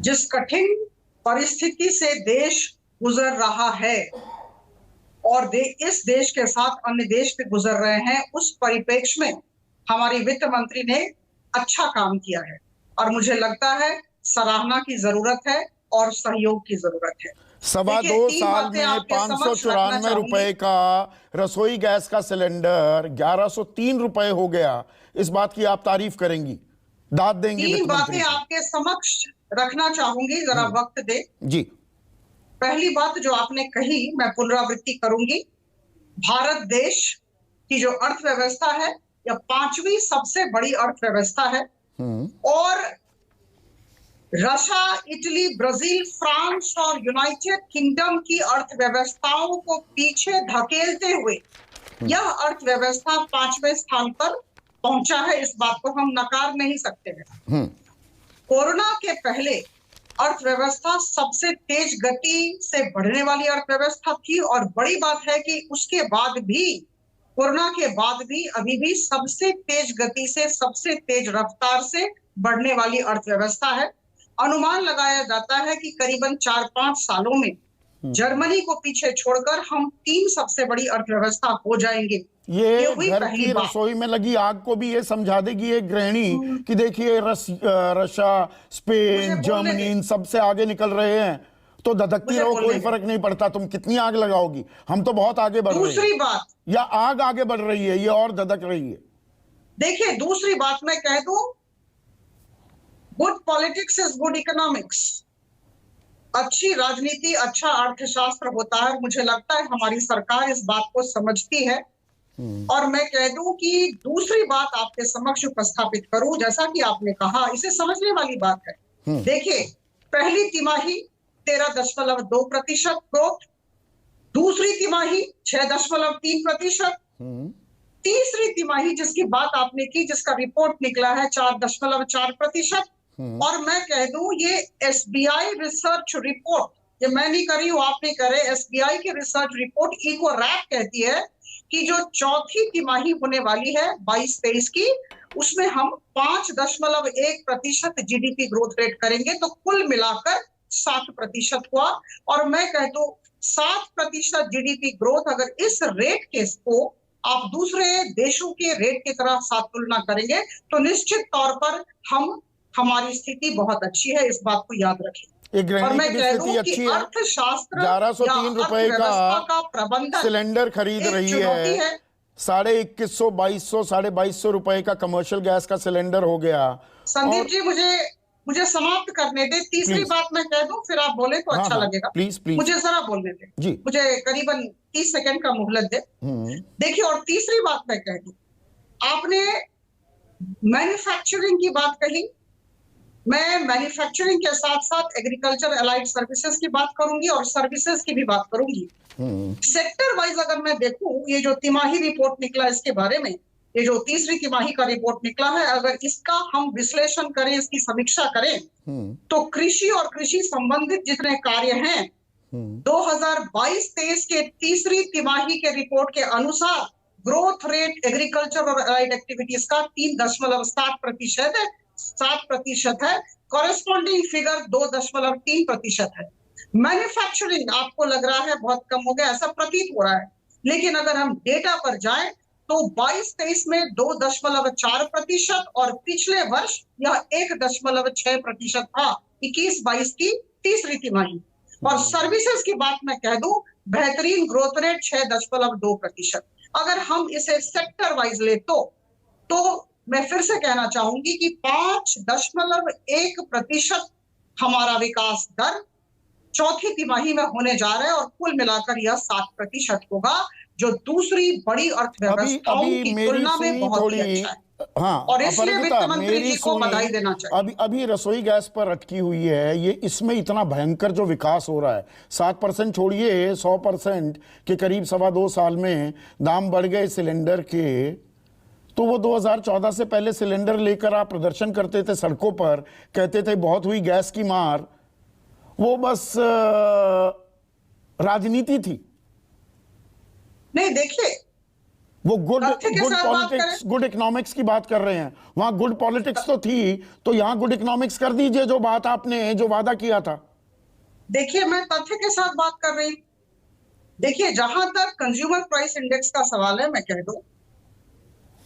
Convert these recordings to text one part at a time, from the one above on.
जिस कठिन परिस्थिति से देश गुजर रहा है और इस देश के साथ अन्य देश भी गुजर रहे हैं, उस परिप्रेक्ष्य में हमारी वित्त मंत्री ने अच्छा काम किया है और मुझे लगता है सराहना की जरूरत है और सहयोग की जरूरत है। सवा देखिए, दो 3 साल बातें में आपके समक्ष रखना 594 चाहूंगी। रुपए का रसोई गैस का सिलेंडर 1103 रुपए हो गया। इस बात की आप तारीफ करेंगी, दाद देंगी 3 वित्त मंत्री बातें को? आपके समक्ष रखना चाहूंगी, जरा वक्त दे। जी। पहली बात जो आपने कही, मैं पुनरावृत्ति करूंगी। भारत देश की जो अर्थव्यवस्था है, यह 5वीं सबसे बड़ी अर्थव्यवस्था है और रशिया, इटली, ब्राजील, फ्रांस और यूनाइटेड किंगडम की अर्थव्यवस्थाओं को पीछे धकेलते हुए यह अर्थव्यवस्था 5वें स्थान पर पहुंचा है। इस बात को हम नकार नहीं सकते हैं। कोरोना के पहले अर्थव्यवस्था सबसे तेज गति से बढ़ने वाली अर्थव्यवस्था थी और बड़ी बात है कि उसके बाद भी, कोरोना के बाद भी अभी भी सबसे तेज गति से, सबसे तेज रफ्तार से बढ़ने वाली अर्थव्यवस्था है। अनुमान लगाया जाता है कि करीबन 4-5 सालों में जर्मनी को पीछे छोड़कर हम 3 सबसे बड़ी अर्थव्यवस्था हो जाएंगे। ये हुई घर पहली की बात। रसोई में लगी आग को भी ये समझा देगी एक गृहिणी कि देखिए रशिया, स्पेन, जर्मनी इन सबसे आगे निकल रहे हैं, तो धधकती रहो, कोई फर्क नहीं पड़ता, तुम कितनी आग लगाओगी, हम तो बहुत आगे बढ़ रहे हैं। दूसरी बात, या आग आगे बढ़ रही है, ये और धधक रही है। देखिए, दूसरी बात मैं कह दूं, good politics is good economics. अच्छी राजनीति अच्छा अर्थशास्त्र होता है। मुझे लगता है हमारी सरकार इस बात को समझती है। और मैं कह दूं कि दूसरी बात आपके समक्ष उपस्थापित करूं, जैसा कि आपने कहा, इसे समझने वाली बात है। देखिए, पहली तिमाही 13.2% ग्रोथ, दूसरी तिमाही 6.3%, तीसरी तिमाही जिसकी बात आपने की, जिसका रिपोर्ट निकला है 4.4%। और मैं कह दूं, ये एसबीआई रिसर्च रिपोर्ट, ये मैं नहीं करी हूं, आप नहीं करे, एसबीआई की रिसर्च रिपोर्ट इको रैप कहती है कि जो चौथी तिमाही होने वाली है 22-23 की, उसमें हम 5.1% जीडीपी ग्रोथ रेट करेंगे, तो कुल मिलाकर 7% हुआ। और मैं कह दूं 7% जीडीपी ग्रोथ अगर इस रेट के को आप दूसरे देशों के रेट की तरह साथ तुलना करेंगे तो निश्चित तौर पर हमारी स्थिति बहुत अच्छी है, इस बात को याद रखें। और मैं कह दूं कि अर्थशास्त्र 1103 रुपए का प्रबंधन सिलेंडर खरीद रही है, 2100, 2200, 2250 रुपए का कमर्शियल गैस का सिलेंडर हो गया। संदीप जी, मुझे समाप्त करने दे। तीसरी बात मैं कह दूं, फिर आप बोले तो अच्छा लगेगा। प्लीज मुझे जरा बोलने दे, मुझे करीबन 30 सेकंड का मोहलत दे। देखिए, और तीसरी बात मैं कह दूं, आपने मैन्युफैक्चरिंग की बात कही, मैं मैन्युफैक्चरिंग के साथ साथ एग्रीकल्चर अलाइड सर्विसेज की बात करूंगी और सर्विसेज की भी बात करूंगी। सेक्टर वाइज अगर मैं देखूं, ये जो तिमाही रिपोर्ट निकला इसके बारे में, ये जो तीसरी तिमाही का रिपोर्ट निकला है, अगर इसका हम विश्लेषण करें, इसकी समीक्षा करें, तो कृषि और कृषि संबंधित जितने कार्य हैं, 2022-23 के तीसरी तिमाही के रिपोर्ट के अनुसार ग्रोथ रेट एग्रीकल्चर और अलाइड एक्टिविटीज का 3.7% है। कॉरेस्पॉन्डिंग फिगर 2.3% है। मैन्युफैक्चरिंग आपको लग रहा है बहुत कम हो गया, ऐसा प्रतीत हो रहा है, लेकिन अगर हम डेटा पर जाएं तो 22-23 में 2.4% और पिछले वर्ष यह 1.6% था, 21-22 की तीसरी तिमाही। और सर्विसेज की बात मैं कह दूं, बेहतरीन ग्रोथ रेट 6.2%। अगर हम इसे सेक्टर वाइज ले तो मैं फिर से कहना चाहूंगी कि 5.1% हमारा विकास दर चौथी तिमाही में होने जा रहा है और कुल मिलाकर यह 7% होगा, जो दूसरी बड़ी अर्थव्यवस्थाओं की तुलना में बहुत ही अच्छा है। हाँ, और इसलिए वित्त मंत्री जी को बधाई देना चाहिए। अभी रसोई गैस पर अटकी हुई है, ये इसमें इतना भयंकर जो विकास हो रहा है, 7% छोड़िए, 100% के करीब 2.25 साल में दाम बढ़ गए सिलेंडर के। तो वो 2014 से पहले सिलेंडर लेकर आप प्रदर्शन करते थे सड़कों पर, कहते थे बहुत हुई गैस की मार, वो बस राजनीति थी। नहीं, देखिए, वो गुड तथ्य के गुड साथ बात पॉलिटिक्स, करें। गुड इकोनॉमिक्स की बात कर रहे हैं। वहां गुड पॉलिटिक्स तो थी, तो यहां गुड इकोनॉमिक्स कर दीजिए, जो बात आपने जो वादा किया था। देखिए, मैं तथ्य के साथ बात कर रही हूं। देखिए, जहां तक कंज्यूमर प्राइस इंडेक्स का सवाल है, मैं कह दूं,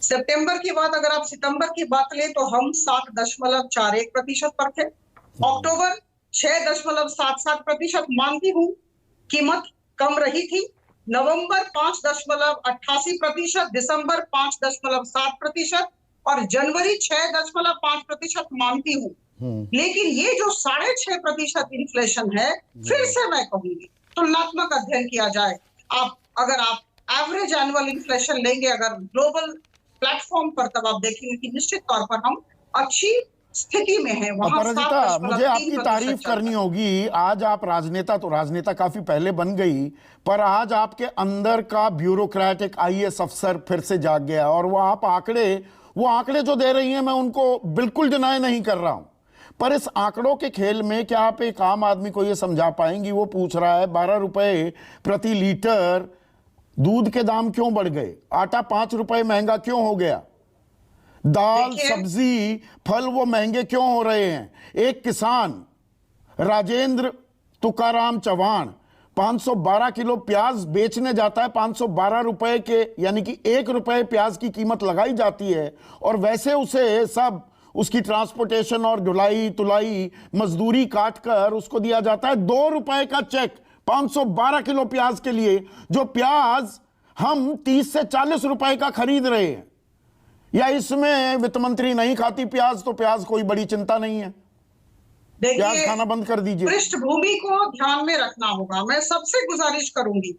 सितंबर के बाद अगर आप सितंबर की बात लें तो हम 7.41% पर थे। अक्टूबर 6.77%, मानती हूं कीमत कम रही थी। नवंबर 5.88%, दिसंबर 5.7% और जनवरी 6.5%, मानती हूं। लेकिन ये जो 6.5% इन्फ्लेशन है, फिर से मैं कहूंगी तुलनात्मक अध्ययन किया जाए। अगर आप एवरेज एनुअल इन्फ्लेशन लेंगे अगर ग्लोबल प्लेटफॉर्म पर, तब आप देखेंगे कि निश्चित तौर पर हम अच्छी स्थिति में है। वहां अपराजिता, मुझे आपकी 7.3% तारीफ चल करनी रहा है। होगी। आज आप राजनेता, तो राजनेता काफी पहले बन गई, पर आज आपके अंदर का ब्यूरोक्रेट, एक आईएएस अफसर फिर से जाग गया, और वो आंकड़े जो दे रही हैं, मैं उनको बिल्कुल डिनाई नहीं कर रहा हूं, पर इस आंकड़ों के खेल में क्या आप एक आम आदमी को यह समझा पाएंगी? वो पूछ रहा है 12 रुपए प्रति लीटर दूध के दाम क्यों बढ़ गए, आटा 5 रुपए महंगा क्यों हो गया, दाल देखिए, सब्जी फल वो महंगे क्यों हो रहे हैं? एक किसान राजेंद्र तुकाराम चौहान 512 किलो प्याज बेचने जाता है, 512 रुपए के, यानी कि 1 रुपए प्याज की कीमत लगाई जाती है, और वैसे उसे सब उसकी ट्रांसपोर्टेशन और ढुलाई तुलाई मजदूरी काट कर उसको दिया जाता है 2 रुपए का चेक 512 किलो प्याज के लिए, जो प्याज हम 30 से 40 रुपए का खरीद रहे हैं। या इसमें वित्त मंत्री नहीं खाती प्याज, तो प्याज कोई बड़ी चिंता नहीं है, प्याज देखिए, खाना बंद कर दीजिए। पृष्ठभूमि को ध्यान में रखना होगा। मैं सबसे गुजारिश करूंगी,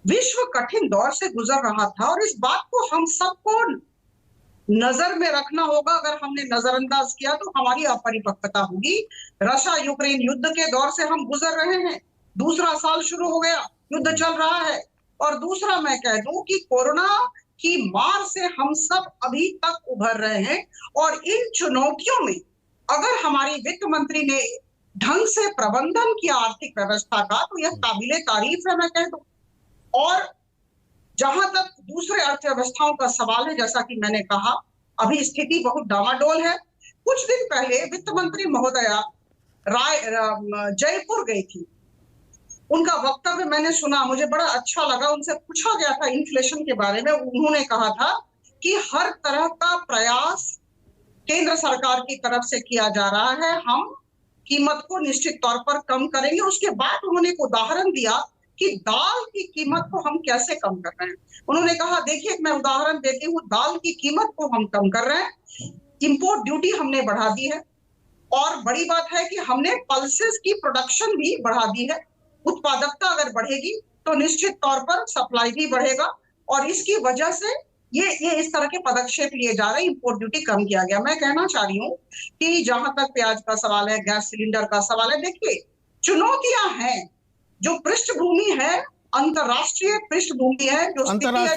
विश्व कठिन दौर से गुजर रहा था और इस बात को हम सबको नजर में रखना होगा। अगर हमने नजरअंदाज किया तो हमारी अपरिपक्वता होगी। रशिया यूक्रेन युद्ध के दौर से हम गुजर रहे हैं, दूसरा साल शुरू हो गया, युद्ध चल रहा है। और दूसरा मैं कह दूं कि कोरोना की मार से हम सब अभी तक उभर रहे हैं, और इन चुनौतियों में अगर हमारी वित्त मंत्री ने ढंग से प्रबंधन किया आर्थिक व्यवस्था का, तो यह काबिले तारीफ है, मैं कह दूं। और जहां तक दूसरे अर्थव्यवस्थाओं का सवाल है, जैसा कि मैंने कहा, अभी स्थिति बहुत डामाडोल है। कुछ दिन पहले वित्त मंत्री महोदया जयपुर गई थी। उनका वक्तव्य मैंने सुना, मुझे बड़ा अच्छा लगा। उनसे पूछा गया था इन्फ्लेशन के बारे में, उन्होंने कहा था कि हर तरह का प्रयास केंद्र सरकार की तरफ से किया जा रहा है, हम कीमत को निश्चित तौर पर कम करेंगे। उसके बाद उन्होंने एक उदाहरण दिया कि दाल की कीमत को हम कैसे कम कर रहे हैं। उन्होंने कहा, देखिए मैं उदाहरण देती हूँ, दाल की कीमत को हम कम कर रहे हैं, इंपोर्ट ड्यूटी हमने बढ़ा दी है, और बड़ी बात है कि हमने पल्सेस की प्रोडक्शन भी बढ़ा दी है। उत्पादकता अगर बढ़ेगी तो निश्चित तौर पर सप्लाई भी बढ़ेगा, और इसकी वजह से ये इस तरह के पदक्षेप लिए जा रहे हैं, इंपोर्ट ड्यूटी कम किया गया। मैं कहना चाह रही हूँ कि जहां तक प्याज का सवाल है, गैस सिलेंडर का सवाल है, देखिए चुनौतियां हैं, जो पृष्ठभूमि है अंतरराष्ट्रीय पृष्ठभूमि है, जो स्थिति है,